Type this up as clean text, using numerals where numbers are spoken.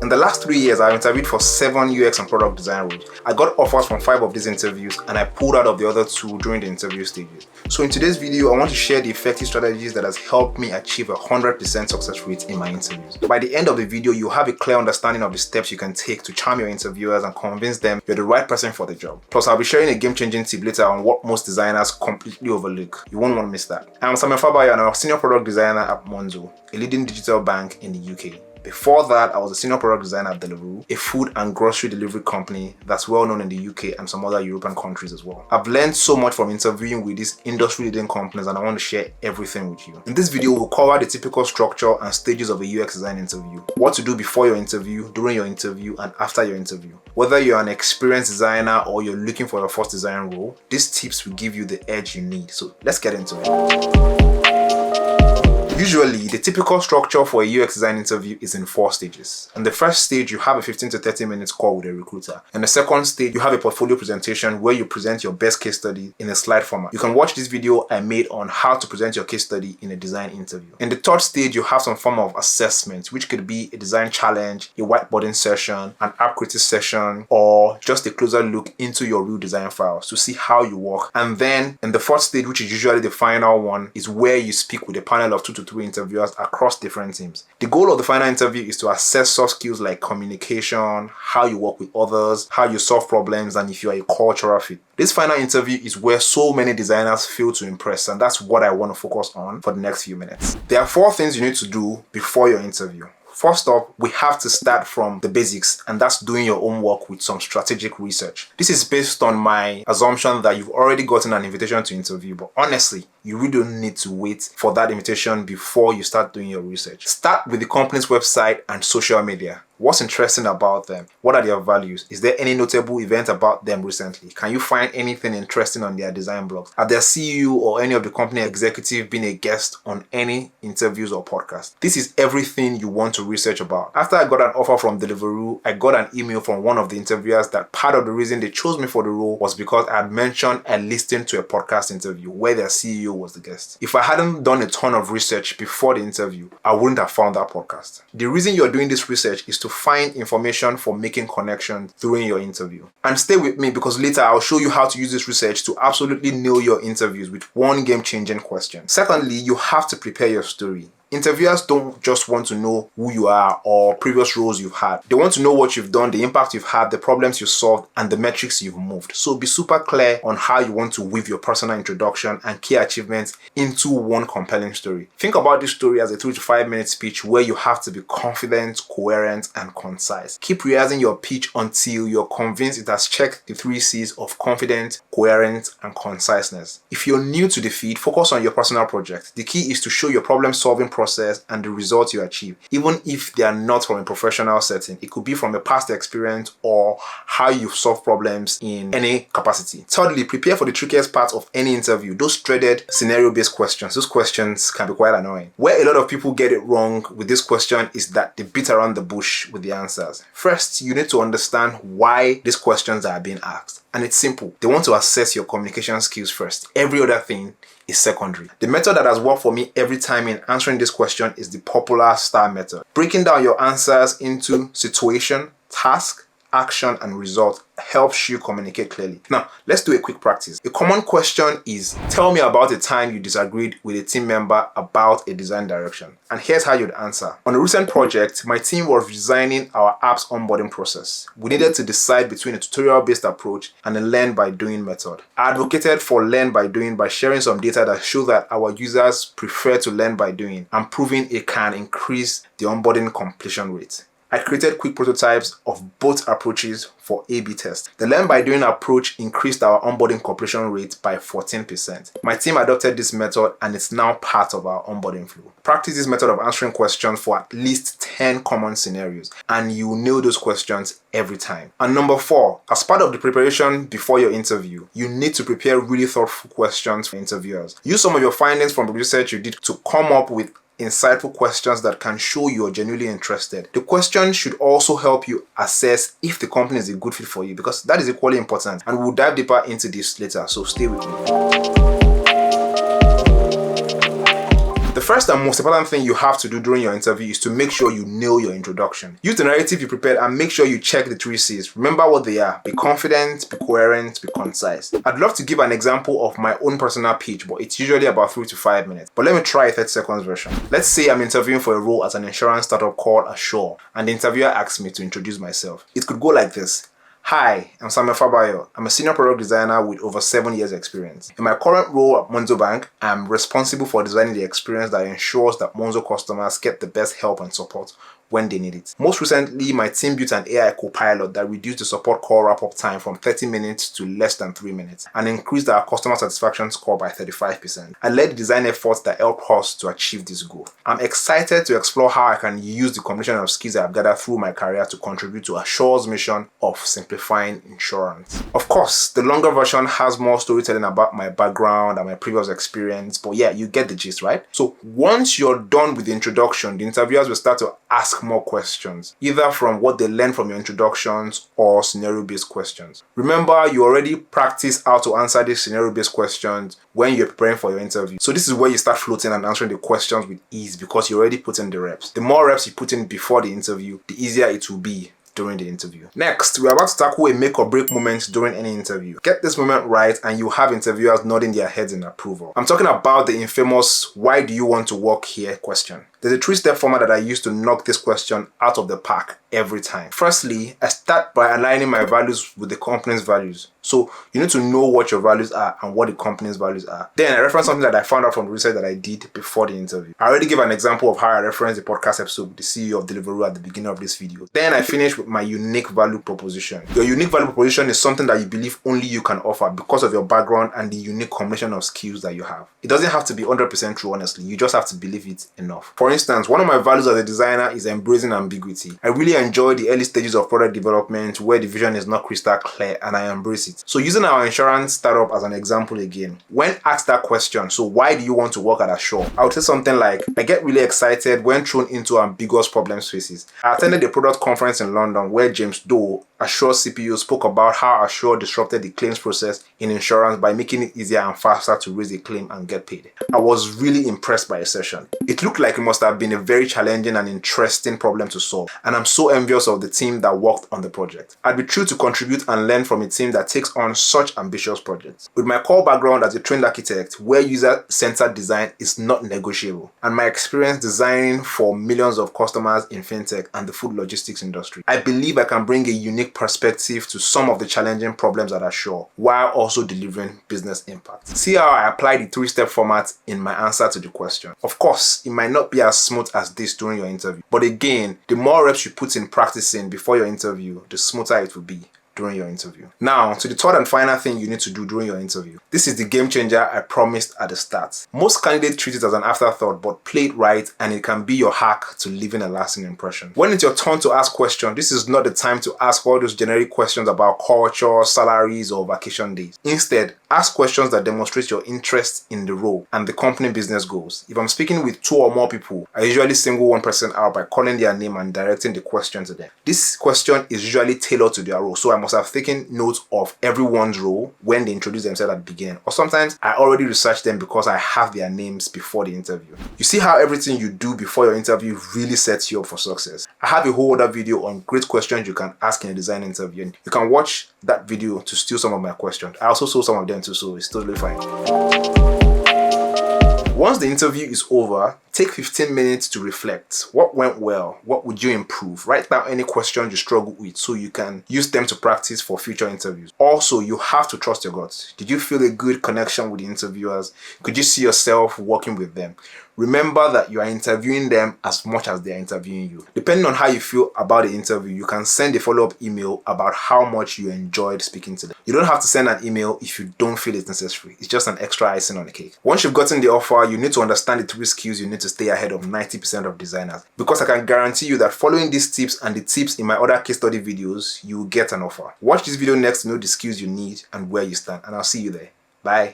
In the last 3 years, I've interviewed for 7 UX and product design roles. I got offers from 5 of these interviews and I pulled out of the other 2 during the interview stages. So in today's video, I want to share the effective strategies that has helped me achieve a 100% success rate in my interviews. By the end of the video, you'll have a clear understanding of the steps you can take to charm your interviewers and convince them you're the right person for the job. Plus, I'll be sharing a game-changing tip later on what most designers completely overlook. You won't want to miss that. I'm Samuel Fabayo and I'm a senior product designer at Monzo, a leading digital bank in the UK. Before that, I was a senior product designer at Deliveroo, a food and grocery delivery company that's well known in the UK and some other European countries as well. I've learned so much from interviewing with these industry-leading companies and I want to share everything with you. In this video, we'll cover the typical structure and stages of a UX design interview, what to do before your interview, during your interview, and after your interview. Whether you're an experienced designer or you're looking for your first design role, these tips will give you the edge you need. So let's get into it. Usually, the typical structure for a UX design interview is in 4 stages. In the first stage, you have a 15 to 30 minutes call with a recruiter. In the second stage, you have a portfolio presentation where you present your best case study in a slide format. You can watch this video I made on how to present your case study in a design interview. In the third stage, you have some form of assessment, which could be a design challenge, a whiteboarding session, an app critique session, or just a closer look into your real design files to see how you work. And then in the fourth stage, which is usually the final one, is where you speak with a panel of 2 to 3 interviewers across different teams. The goal of the final interview is to assess soft skills like communication, how you work with others, how you solve problems, and if you are a cultural fit. This final interview is where so many designers fail to impress, and that's what I want to focus on for the next few minutes. There are 4 things you need to do before your interview. First up, we have to start from the basics, and that's doing your homework with some strategic research. This is based on my assumption that you've already gotten an invitation to interview, but honestly, you really don't need to wait for that invitation before you start doing your research. Start with the company's website and social media. What's interesting about them? What are their values? Is there any notable event about them recently? Can you find anything interesting on their design blogs? Have their CEO or any of the company executive been a guest on any interviews or podcasts? This is everything you want to research about. After I got an offer from Deliveroo, I got an email from one of the interviewers that part of the reason they chose me for the role was because I had mentioned I listened to a podcast interview where their CEO was the guest. If I hadn't done a ton of research before the interview, I wouldn't have found that podcast. The reason you're doing this research is to find information for making connections during your interview. And stay with me because later I'll show you how to use this research to absolutely nail your interviews with one game-changing question. Secondly, you have to prepare your story. Interviewers don't just want to know who you are or previous roles you've had. They want to know what you've done, the impact you've had, the problems you solved, and the metrics you've moved. So be super clear on how you want to weave your personal introduction and key achievements into one compelling story. Think about this story as a 3 to 5 minute speech where you have to be confident, coherent, and concise. Keep rehearsing your pitch until you're convinced it has checked the 3 C's of confident, coherent, and conciseness. If you're new to the feed, focus on your personal project. The key is to show your problem-solving process and the results you achieve, even if they are not from a professional setting. It could be from a past experience or how you've solved problems in any capacity. Thirdly, prepare for the trickiest part of any interview, those dreaded scenario-based questions. Those questions can be quite annoying. Where a lot of people get it wrong with this question is that they beat around the bush with the answers. First, you need to understand why these questions are being asked. And it's simple. They want to assess your communication skills first. Every other thing is secondary. The method that has worked for me every time in answering this question is the popular STAR method. Breaking down your answers into situation, task, action, and result helps you communicate clearly. Now, let's do a quick practice. A common question is, tell me about a time you disagreed with a team member about a design direction. And here's how you'd answer. On a recent project, my team was designing our app's onboarding process. We needed to decide between a tutorial-based approach and a learn-by-doing method. I advocated for learn by doing by sharing some data that show that our users prefer to learn by doing and proving it can increase the onboarding completion rate. I created quick prototypes of both approaches for A/B tests. The learn by doing approach increased our onboarding completion rate by 14%. My team adopted this method and it's now part of our onboarding flow. Practice this method of answering questions for at least 10 common scenarios and you will nail those questions every time. And number 4, as part of the preparation before your interview, you need to prepare really thoughtful questions for interviewers. Use some of your findings from the research you did to come up with insightful questions that can show you're genuinely interested. The question should also help you assess if the company is a good fit for you, because that is equally important, and we'll dive deeper into this later, so stay with me. The first and most important thing you have to do during your interview is to make sure you nail your introduction. Use the narrative you prepared and make sure you check the 3 C's. Remember what they are. Be confident, be coherent, be concise. I'd love to give an example of my own personal pitch, but it's usually about 3 to 5 minutes. But let me try a 30 seconds version. Let's say I'm interviewing for a role at an insurance startup called Assure, and the interviewer asks me to introduce myself. It could go like this. Hi, I'm Samuel Fabayo. I'm a senior product designer with over 7 years experience. In my current role at Monzo Bank, I'm responsible for designing the experience that ensures that Monzo customers get the best help and support when they need it. Most recently, my team built an AI copilot that reduced the support call wrap-up time from 30 minutes to less than 3 minutes and increased our customer satisfaction score by 35%. I led the design efforts that helped us to achieve this goal. I'm excited to explore how I can use the combination of skills I've gathered through my career to contribute to Assure's mission of simplifying insurance. Of course, the longer version has more storytelling about my background and my previous experience, but yeah, you get the gist, right? So once you're done with the introduction, the interviewers will start to ask more questions, either from what they learned from your introductions or scenario-based questions. Remember, you already practiced how to answer these scenario-based questions when you're preparing for your interview. So this is where you start floating and answering the questions with ease because you already put in the reps. The more reps you put in before the interview, the easier it will be during the interview. Next, we're about to tackle a make or break moment during any interview. Get this moment right and you have interviewers nodding their heads in approval. I'm talking about the infamous "why do you want to work here" question. There's a 3-step format that I use to knock this question out of the park every time. Firstly, I start by aligning my values with the company's values. So you need to know what your values are and what the company's values are. Then I reference something that I found out from the research that I did before the interview. I already gave an example of how I referenced the podcast episode with the CEO of Deliveroo at the beginning of this video. Then I finish with my unique value proposition. Your unique value proposition is something that you believe only you can offer because of your background and the unique combination of skills that you have. It doesn't have to be 100% true, honestly. You just have to believe it enough. For instance, one of my values as a designer is embracing ambiguity. I really enjoy the early stages of product development where the vision is not crystal clear and I embrace it. So using our insurance startup as an example again, when asked that question, so why do you want to work at Assure? I would say something like, I get really excited when thrown into ambiguous problem spaces. I attended a product conference in London where James Doe, Assure CPO, spoke about how Assure disrupted the claims process in insurance by making it easier and faster to raise a claim and get paid. I was really impressed by the session. It looked like it must have been a very challenging and interesting problem to solve, and I'm so envious of the team that worked on the project. I'd be thrilled to contribute and learn from a team that takes on such ambitious projects. With my core background as a trained architect, where user-centered design is not negotiable, and my experience designing for millions of customers in fintech and the food logistics industry, I believe I can bring a unique perspective to some of the challenging problems at Assure while also delivering business impact. See how I apply the 3-step format in my answer to the question. Of course, it might not be as smooth as this during your interview, but again, the more reps you put in practicing before your interview, the smoother it will be during your interview. Now, to the third and final thing you need to do during your interview. This is the game changer I promised at the start. Most candidates treat it as an afterthought, but play it right and it can be your hack to leaving a lasting impression. When it's your turn to ask questions, this is not the time to ask all those generic questions about culture, salaries, or vacation days. Instead, ask questions that demonstrate your interest in the role and the company business goals. If I'm speaking with 2 or more people, I usually single one person out by calling their name and directing the question to them. This question is usually tailored to their role, so I must have taken note of everyone's role when they introduce themselves at the beginning. Or sometimes I already researched them because I have their names before the interview. You see how everything you do before your interview really sets you up for success. I have a whole other video on great questions you can ask in a design interview, and you can watch that video to steal some of my questions. I also saw some of them too, so it's totally fine. Once the interview is over, take 15 minutes to reflect. What went well? What would you improve? Write down any questions you struggle with so you can use them to practice for future interviews. Also, you have to trust your guts. Did you feel a good connection with the interviewers? Could you see yourself working with them? Remember that you are interviewing them as much as they are interviewing you. Depending on how you feel about the interview, you can send a follow-up email about how much you enjoyed speaking to them. You don't have to send an email if you don't feel it's necessary. It's just an extra icing on the cake. Once you've gotten the offer, you need to understand the 3 skills you need to stay ahead of 90% of designers. Because I can guarantee you that following these tips and the tips in my other case study videos, you will get an offer. Watch this video next to know the skills you need and where you stand, and I'll see you there. Bye.